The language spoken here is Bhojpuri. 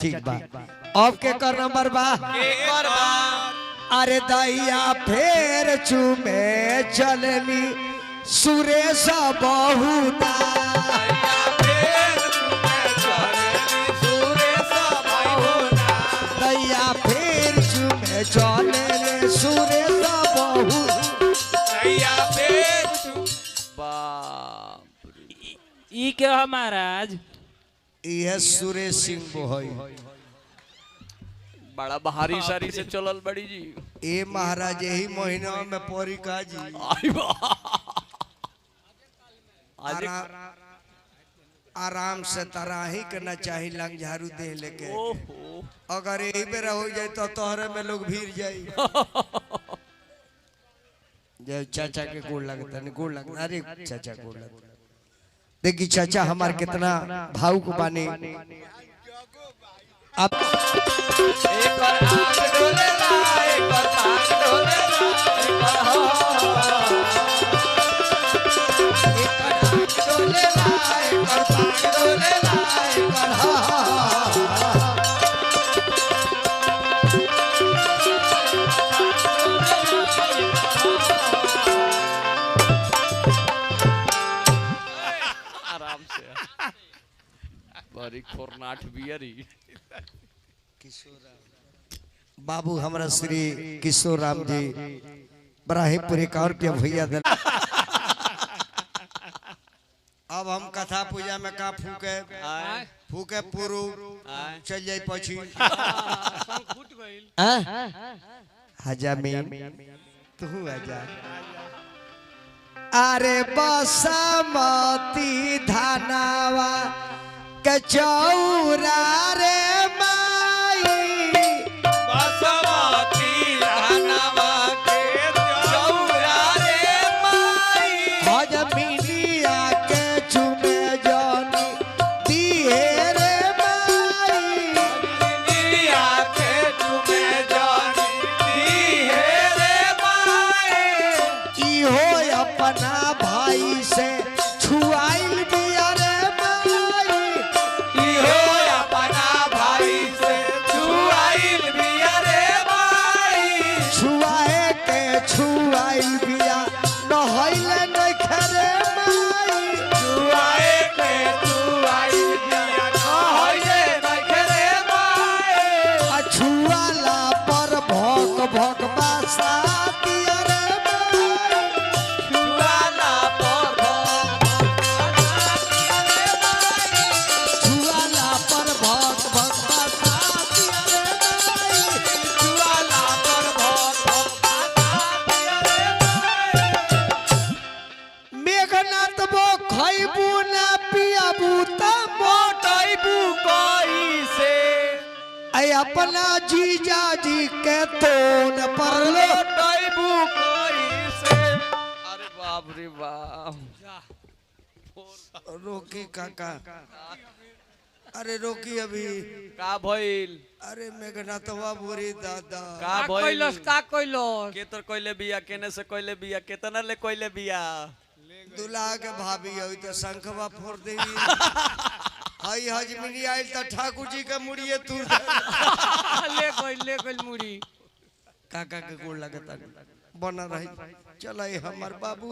ठीक बा। अब के कर नंबर बा अरे दैया फेर चुमे चलनी सुरेश बहुना दैया फेर चुमे चलनी सुरेश बहु ई के महाराज यह सुरेश सिंह बोहई बड़ा भारी सारी से चलल बड़ी जी। ए महाराज यही महीना में पौरी का जी आराम से तराही करना चाहिए लंग झाड़ू दे लेके अगर यही पे हो जाए तो तोहरे में लोग भीड़ जाये जब चाचा के गोड़ लगता नहीं गोड़ लगता अरे चाचा गोड़ लगता देखिए चाचा हमारे कितना भावुक बानी आप एक और आंख डोले ला एक और आंख डोले ला एक और आंख डोले ला एक और आंख डोले ला एक और आराम से बड़ी खोरनाट बियरी बाबू हमारा श्री किशोर राम जी बराहीपुरी का रुपया भैया दे अब हम कथा पूजा में का फूके फूके पुरु चल जाई पछी हजामीन तू आजा अरे बसमती धनावा के चौरा रे अपना जीजा जी के तोन पर लोटाइबू कोई से। अरे बाप रे बाप रोकी काका अरे रोकी अभी का भइल अरे मेघनाथवा बुरी दादा का भइल का कोइलस के तोर कोइले बिया केने से कोइले बिया केतना ले कोइले बिया दुल्हा के भाभी होई तो शंखवा फोड़ देगी हई हजमिनी आइल त ठाकुर जी के मुड़िए तू ले कोई मुड़ी काका के गोड़ लगता बना रही चल हमार बाबू।